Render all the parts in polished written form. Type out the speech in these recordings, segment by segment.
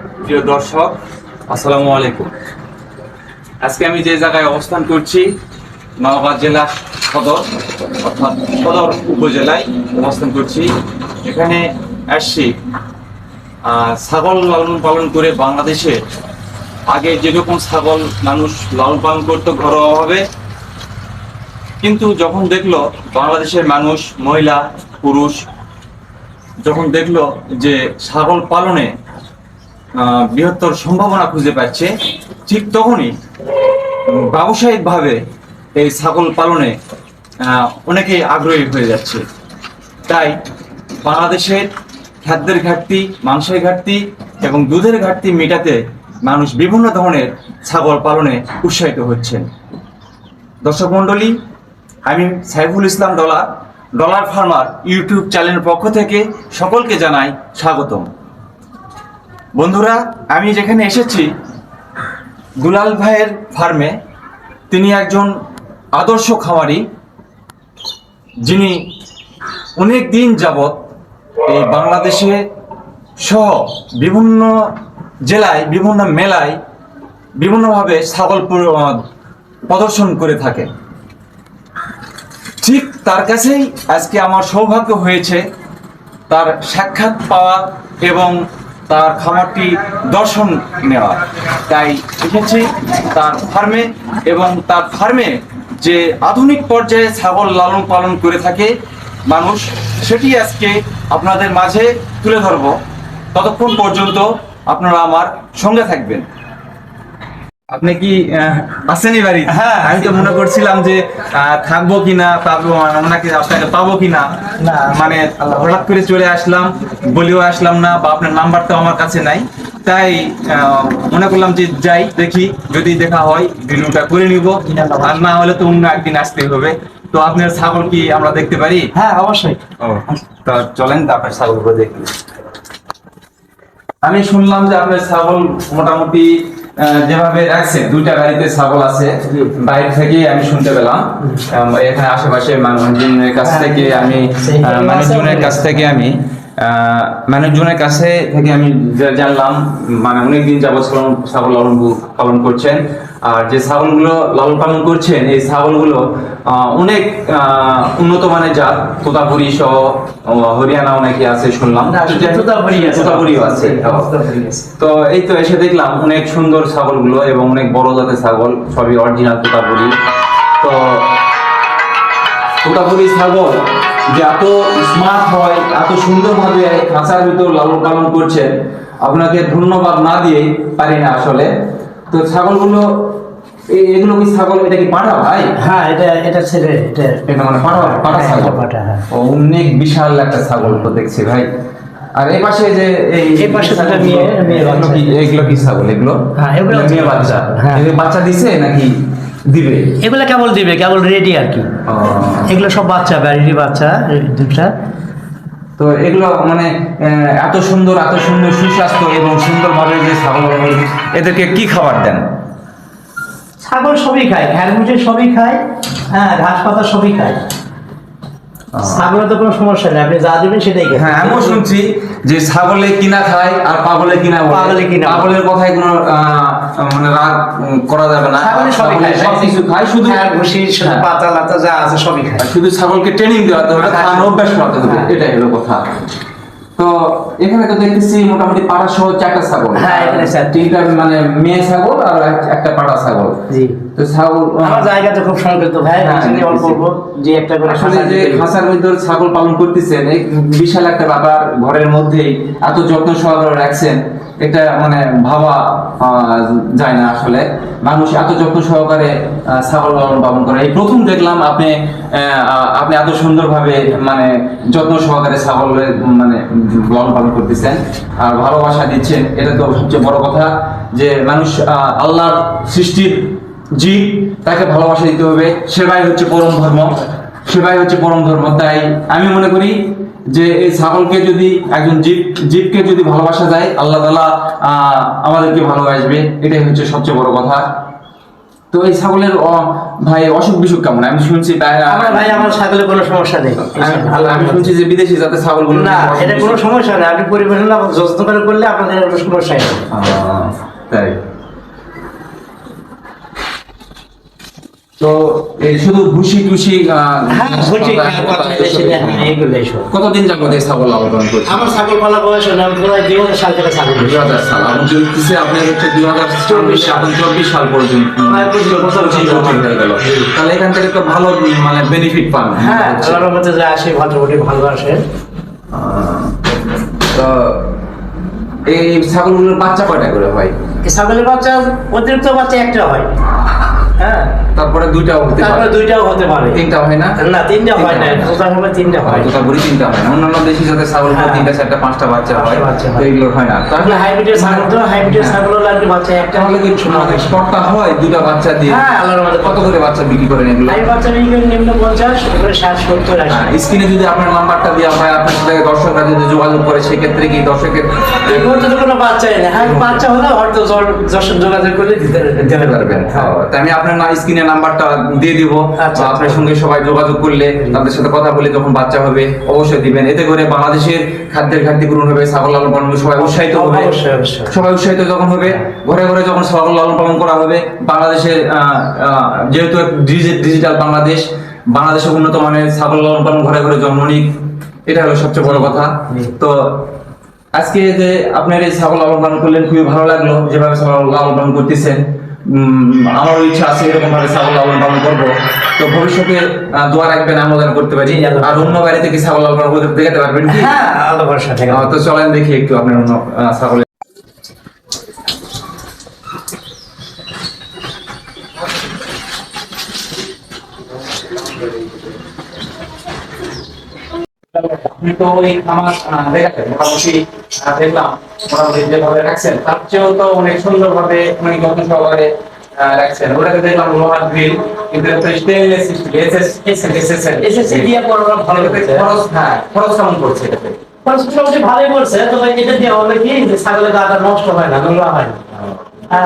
প্রিয় দর্শক, আসসালামু আলাইকুম। আজকে আমি যে জায়গায় অবস্থান করছি, নওগাঁ জেলা সদর অর্থাৎ সদর উপজেলায় অবস্থান করছি। এখানে আসছি ছাগল লালন পালন করে বাংলাদেশে আগে যেরকম ছাগল মানুষ লালন পালন করতো ঘরোয়াভাবে, কিন্তু যখন দেখলো বাংলাদেশের মানুষ, মহিলা পুরুষ যখন দেখলো যে ছাগল পালনে বৃহত্তর সম্ভাবনা খুঁজে পাচ্ছে, ঠিক তখনই ব্যবসায়িকভাবে এই ছাগল পালনে অনেকেই আগ্রহী হয়ে যাচ্ছে। তাই বাংলাদেশের খাদ্যের ঘাটতি, মাংসের ঘাটতি এবং দুধের ঘাটতি মেটাতে মানুষ বিভিন্ন ধরনের ছাগল পালনে উৎসাহিত হচ্ছেন। দর্শক মণ্ডলী, আমি Saiful Islam dollar farmer YouTube চ্যানেলের পক্ষ থেকে সকলকে জানাই স্বাগতম। বন্ধুরা, আমি যেখানে এসেছি দুলাল ভাইয়ের ফার্মে। তিনি একজন আদর্শ খামারি, যিনি অনেক দিন যাবৎ এই বাংলাদেশে সহ বিভিন্ন জেলায়, বিভিন্ন মেলায় বিভিন্নভাবে ছাগল প্রদর্শন করে থাকে। ঠিক তার কাছেই আজকে আমার সৌভাগ্য হয়েছে তার সাক্ষাৎ পাওয়া এবং তার খামারটি দর্শন নেওয়া। তাই এসেছি তার ফার্মে, এবং তার ফার্মে যে আধুনিক পর্যায়ে ছাগল লালন পালন করে থাকে মানুষ, সেটি আজকে আপনাদের মাঝে তুলে ধরব। ততক্ষণ পর্যন্ত আপনারা আমার সঙ্গে থাকবেন। আপনি কি আসেনি বাড়ি? হ্যাঁ, আমি তো মনে করছিলাম যে থাকবো কিনা, আপনাকে পাবো কিনা, মানে হঠাৎ করে চলে আসলাম, বলেও আসলাম না, বা আপনার নাম্বারটা আমার কাছে নাই। তাই মনে করলাম যে যাই, দেখি যদি দেখা হয় ভিডিওটা করে নিব, আর না হলে তো অন্য একদিন আসতে হবে। তো আপনার ছাগল কি আমরা দেখতে পারি? হ্যাঁ, অবশ্যই। তো চলেন তো আপনার ছাগলগুলো দেখি। আমি শুনলাম যে আপনার ছাগল মোটামুটি যেভাবে রাখছে, দুইটা গাড়িতে ছাগল আছে, বাইরে থেকে আমি শুনতে পেলাম। এখানে আশেপাশে মানুষজনের কাছ থেকে আমি জানলাম, মানে অনেকদিন যাবৎ ছাগল লালন পালন করছেন। আর যে ছাগলগুলো লালন পালন করছেন, এই ছাগলগুলো অনেক উন্নত মানের জাত, তোতাপুরি সহ হরিয়ানাও নাকি আছে শুনলাম, তোতাপুরিও আছে। তো এই তো এসে দেখলাম অনেক সুন্দর ছাগলগুলো এবং অনেক বড় জাতের ছাগল, সবই অরিজিনাল তোতাপুরি। তো তোতাপুরি ছাগল যে এত স্মার্ট হয়, এত সুন্দরভাবে খাঁচার ভিতর লালন পালন করছেন, আপনাকে ধন্যবাদ না দিয়ে পারি না আসলে। তো ছাগলগুলো, এগুলো কি ছাগল? এটা কি পাঠা ভাই? হ্যাঁ, এটা ছেলে, এটা মানে পাঠা ছাগল। অনেক বিশাল একটা ছাগল তো দেখছি ভাই। আর এই পাশে যে এই পাশে এগুলো কি ছাগল? এগুলো মেয়ে বাচ্চা। বাচ্চা দিছে নাকি দিবে? এগুলো কেবল দিবে, কেবল রেডি আর কি। এগুলো সব বাচ্চা, ব্যারিডি বাচ্চা দুটা। তো এগুলো মানে এত সুন্দর সুস্বাস্থ্য এবং সুন্দরভাবে যে ছাগল, এদেরকে কি খাবার দেন? ছাগল সবই খায়, ঘ্যারমুটে সবই খায়, হ্যাঁ, ঘাস পাতা সবই খায়। ছাগলের তো কোনো সমস্যা নেই, আপনি যা দিবেন সেটাই খায়। হ্যাঁ, আমিও শুনছি যে ছাগলে কিনা খায় আর পাগলে কিনা। পাগলের কথায় কোনো মানে রাগ করা যাবে না। সবই খায়, সব কিছু খায়, শুধু ভুসি, পাতা লাতা যা আছে সবই খায়। শুধু ছাগলকে ট্রেনিং দেওয়াতে হবে, খাওয়ানো অভ্যাস করাতে হবে, এটাই হলো কথা। তো এখানে তো দেখতেছি মোটামুটি পাঠা সহ 4টা ছাগল। হ্যাঁ, এখানে 3টা মানে মেয়ে ছাগল আর একটা পাঠা ছাগল। জি। তো ছাগল আমার জায়গা তো খুব সংকীর্ণ ভাই, অল্প অল্প যে একটা করে আসলে যে খাঁচার ভিতর ছাগল পালন করতেছেন, এই বিশাল একটা ব্যাপার, ঘরের মধ্যেই এত যত্ন সহকারে রাখছেন, এটা মানে ভাবা যায় না আসলে। মানুষ এত যত্ন সহকারে ছাগল লালন পালন করে, এই প্রথম দেখলাম আপনি এত সুন্দরভাবে মানে যত্ন সহকারে ছাগল মানে লালন পালন করতেছেন আর ভালোবাসা দিচ্ছেন। এটা তো সবচেয়ে বড় কথা, যে মানুষ আল্লাহর সৃষ্টির জীব, তাকে ভালোবাসা দিতে হবে। সেবাই হচ্ছে পরম ধর্ম। তাই আমি মনে করি যে এই ছাগলকে যদি একজন জীবকে যদি ভালোবাসা যায়, আল্লাহ তাআলা আমাদেরকে ভালোবাসবে, এটাই হচ্ছে সবচেয়ে বড় কথা। তো এই ছাগলের ভাই অসুখ বিসুখ কেমন? আমি শুনছি আমার ছাগলের কোনো সমস্যা নেই। আমি শুনছি যে বিদেশি জাতের ছাগলগুলো না, এটা কোনো সমস্যা নেই। আপনি পরিবেশন যত্ন করে করলে আপনাদের কোনো সমস্যা নেই। তাই তো এই শুধু ভুসি টুসি কতদিন যাবত এই ছাগল লালন পালন করছেন? আমার ছাগল পালা বয়স হলো আমি প্রায় 2000 সাল থেকে ছাগল 2000 সাল এবং চলতেছে আপনার হচ্ছে 2024 এখন 24 সাল পর্যন্ত হয়ে গেল। তাহলে এখান থেকে তো ভালো মানে বেনিফিট পান। হ্যাঁ, আল্লাহর মধ্যে যা আসে মোটামুটি ভালো আসে। তো এই ছাগলগুলোর বাচ্চা কয়টা করে হয়? এই ছাগলের বাচ্চা অতিরিক্ত বাচ্চা একটা হয়। হ্যাঁ, তারপরে দুইটাও হতে তারপরে পারে, দুইটাও হতে পারে। তিনটা হয় না? না, তিনটা হয় না, টোটাল হবে তিনটা হয়। তোতাপুরি তিনটা হয় না। অন্যান্য দেশি জাতের ছাগল হ্যাঁ। 3টা 4টা 5টা বাচ্চা হয়, বাচ্চা তো হয়। এগুলো হয় না। তাহলে হাইব্রিডের ছাগল তো হাইব্রিডের ছাগল লাগবে বাচ্চা একটা তাহলে কি শর্টটা হয় দুইটা বাচ্চা দিয়ে? হ্যাঁ, আল্লাহর মধ্যে কত করে বাচ্চা বিক্রি করেন এগুলো? আমি বাচ্চা বিক্রি করি নিম্ন 50, উপরে 60, 70, 80। স্ক্রিনে যদি আপনার নাম্বারটা দেওয়া হয়, আপনার সাথে দর্শকরা যদি যোগাযোগ করে, সেক্ষেত্রে কি দর্শকের এই মুহূর্তে তো কোনো বাচ্চাই নেই। হ্যাঁ, বাচ্চা হলে হয়তো দর্শক যোগাযোগ করলে দিতে পারবেন। হ্যাঁ, তাই আমি আপনার স্ক্রিনে নাম্বারটা দিয়ে দিব। আচ্ছা, আপনার সঙ্গে সবাই যোগাযোগ করলে, তাদের সাথে কথা বলে যখন বাচ্চা হবে অবশ্যই দিবেন। এতে করে বাংলাদেশের খাদ্যের ঘাটতি পূরণ হবে, ছাগল লালন পালন সবাই উৎসাহিত হবে। অবশ্যই, অবশ্যই। সবাই উৎসাহিত যখন হবে, ঘরে ঘরে যখন ছাগল লালন পালন করা হবে, বাংলাদেশের যেহেতু ডিজিটাল বাংলাদেশ, বাংলাদেশের উন্নত মানের ছাগল লালন পালন ঘরে ঘরে জন্ম নিক, এটা হলো সবচেয়ে বড় কথা। তো আজকে যে আপনার এই ছাগল লালন পালন করলেন, খুবই ভালো লাগলো যেভাবে ছাগল লালন পালন করতেছেন। আমারও ইচ্ছা আছে এরকম ভাবে ছাগল লালন পালন করবো। তো ভবিষ্যতে দোয়া রাখবেন, আমরা যেন করতে পারি। আর অন্য বাড়িতে কি ছাগল লালন পালন করতে দেখাতে পারবেন কি? হ্যাঁ, আল্লাহ ভরসা থেকে। তো চলেন দেখি একটু আপনার অন্য ছাগল। আপনি তো ওই খামার দেখাচ্ছেন, মোটামুটি দেখলাম মোটামুটি যেভাবে রাখছেন তার চেয়েও তো অনেক সুন্দরভাবে অনেক যত্ন সহকারে রাখছেন। ওটাকে দেখলাম লোহার গ্রিল, কিন্তু এটা স্টেনলেস স্টিল এসএসসি দিয়ে পড়ানো ভালো হয়েছে। খরচ, হ্যাঁ খরচ কেমন পড়ছে এটাতে? মোটামুটি ভালোই করছে, তবে এটা দিয়ে হলে কি যে ছাগলের গাটা নষ্ট হয় না, নোংরা হয় না।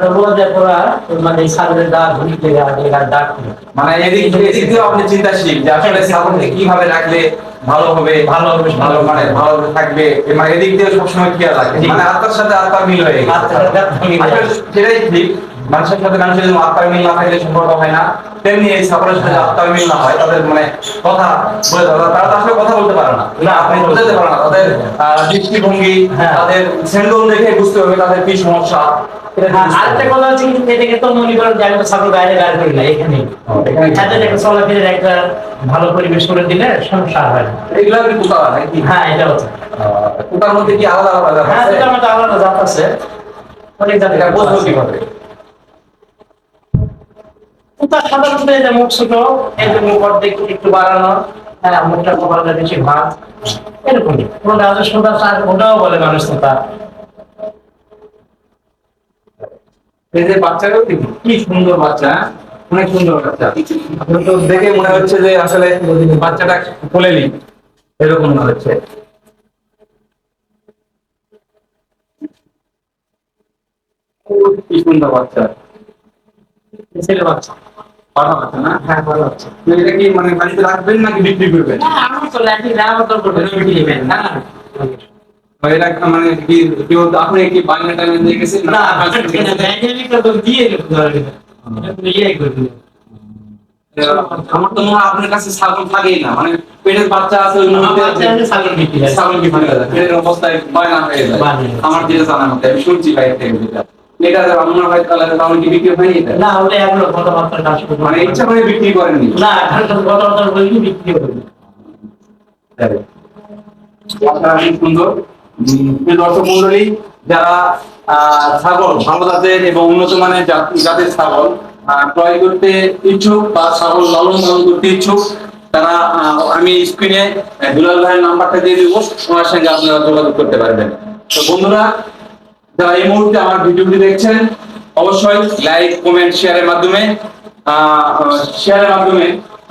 তো লোহা দিয়ে পড়া মানে ছাগলের গা ধুলি দাগ মানে এদিক দিয়েও আপনি চিন্তাশীল যে আসলে ছাগলকে কিভাবে রাখলে ভালো হবে, ভালো মানে ভালো থাকবে, মানে এদিক দিয়ে সবসময় খেয়াল রাখে, মানে আত্মার সাথে আত্মার মিল হয়ে গেছে। আসলে সেটাই ঠিক, মানুষের সাথে মানুষের যদি আত্মার মিল না থাকলে সম্পর্ক হয় না, তেমনি এই ছাগলের সাথে আত্মার মিল না হয়, তাদের মানে কথা বলে তারা তো আসলে কথা বলতে পারে না, আপনি বোঝাতে পারেন না তাদের দৃষ্টিভঙ্গি, তাদের সেন্ডল দেখে বুঝতে হবে তাদের কি সমস্যা। আরেকটা কথা হচ্ছে কিন্তু এটাকে তো মনে করেন যে আমি তো ছাগল বাইরে বের করি না, এখানে একটা চলাফেরার একটা ভালো পরিবেশ করে দিলে সমস্যা হয় না। এগুলো কি কোথা নাকি? হ্যাঁ, এটা হচ্ছে কোথার মধ্যে কি আলাদা আলাদা জাত হ্যাঁ, আছে? এটা আমাদের আলাদা জাত আছে, অনেক জাতের এটা বুঝবো আছে। কিভাবে? তার সাধারণত এটা মুখ ছোট, এর মুখ অর্ধেক একটু বাড়ানো, হ্যাঁ, মুখটা কপালটা বেশি ভাত, এরকমই। কোনো রাজস্বতা ওটাও বলে মানুষ তো তার। এই যে বাচ্চাগুলো কি সুন্দর বাচ্চা, হ্যাঁ? অনেক সুন্দর বাচ্চা। আপনার তো দেখে মনে হচ্ছে যে আসলে বাচ্চাটা কোলেনি, এরকম মনে হচ্ছে। কি সুন্দর বাচ্চা, ছেলে বাচ্চা। পাঠা বাচ্চা না? হ্যাঁ, ভালো বাচ্চা। এটা কি মানে বাড়িতে রাখবেন নাকি বিক্রি করবেন? না, আমার তো লাঠি না, আমার তো বিক্রি নেবেন না। এটা মানে কি কেউ আপনি কি বাংলা টাইমে দিয়ে গেছেন না, ব্যাংকে তো দিয়ে আমার তো মনে হয় আপনার কাছে ছাগল থাকেই না, মানে পেটের বাচ্চা আছে ওই মুহূর্তে ছাগল বিক্রি হয়। ছাগল কি হয়ে যায়, পেটের অবস্থায় বায়না হয়ে যায়। আমার যেটা জানার মধ্যে আমি শুনছি বাইরে থেকে যেটা এটা আমার ভাই তাহলে কি বিক্রি হয়নি এটা? না, ওটা এগুলো কথাবার্তা কাজ করবো মানে ইচ্ছা করে বিক্রি করেননি? না, কথাবার্তা বলি বিক্রি করবো। আপনারা অনেক সুন্দর। প্রিয় দর্শক মন্ডলী, যারা ছাগল ভালো জাতের এবং উন্নত মানের জাতের ছাগল ক্রয় করতে ইচ্ছুক বা ছাগল লালন পালন করতে ইচ্ছুক, তারা আমি স্ক্রিনে দুলাল ভাইয়ের নাম্বারটা দিয়ে দিব, ওনার সঙ্গে আপনারা যোগাযোগ করতে পারবেন। তো বন্ধুরা, যারা এই মুহূর্তে আমার ভিডিওটি দেখছেন, অবশ্যই লাইক কমেন্ট শেয়ারের মাধ্যমে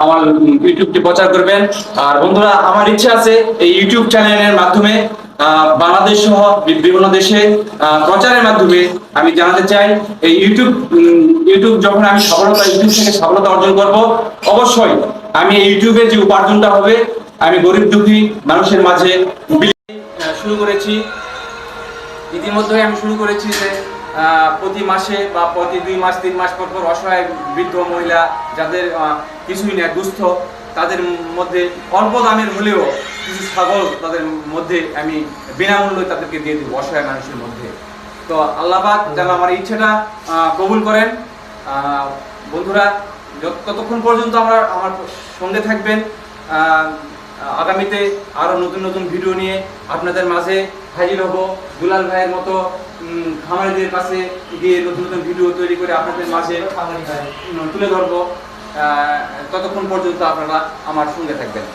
আমার ইউটিউবটি প্রচার করবেন। আর বন্ধুরা, আমার ইচ্ছা আছে এই ইউটিউব চ্যানেলের মাধ্যমে বাংলাদেশ সহ বিভিন্ন দেশে প্রচারের মাধ্যমে আমি জানাতে চাই এই ইউটিউব যখন আমি ইউটিউব থেকে সফলতা অর্জন করব, অবশ্যই আমি এই ইউটিউবে যে উপার্জনটা হবে আমি গরিব দুঃখী মানুষের মাঝে শুরু করেছি। ইতিমধ্যে আমি শুরু করেছি যে প্রতি মাসে বা প্রতি 2 মাস 3 মাস পর পর অসহায় বৃদ্ধ মহিলা যাদের কিছুই নেই, দুস্থ, তাদের মধ্যে অল্প দামের হলেও কিছু ছাগল তাদের মধ্যে আমি বিনামূল্যে তাদেরকে দিয়ে দেবো, অসহায় মানুষের মধ্যে। তো আল্লাহ পাক যেন আমার ইচ্ছেটা কবুল করেন। বন্ধুরা, ততক্ষণ পর্যন্ত আমার সঙ্গে থাকবেন। আগামীতে আরো নতুন নতুন ভিডিও নিয়ে আপনাদের মাঝে হাজির হব। দুলাল ভাইয়ের মতো খামারিদের কাছে গিয়ে নতুন নতুন ভিডিও তৈরি করে আপনাদের মাঝে তুলে ধরবো। ততক্ষণ পর্যন্ত আপনারা আমার সঙ্গে থাকবেন।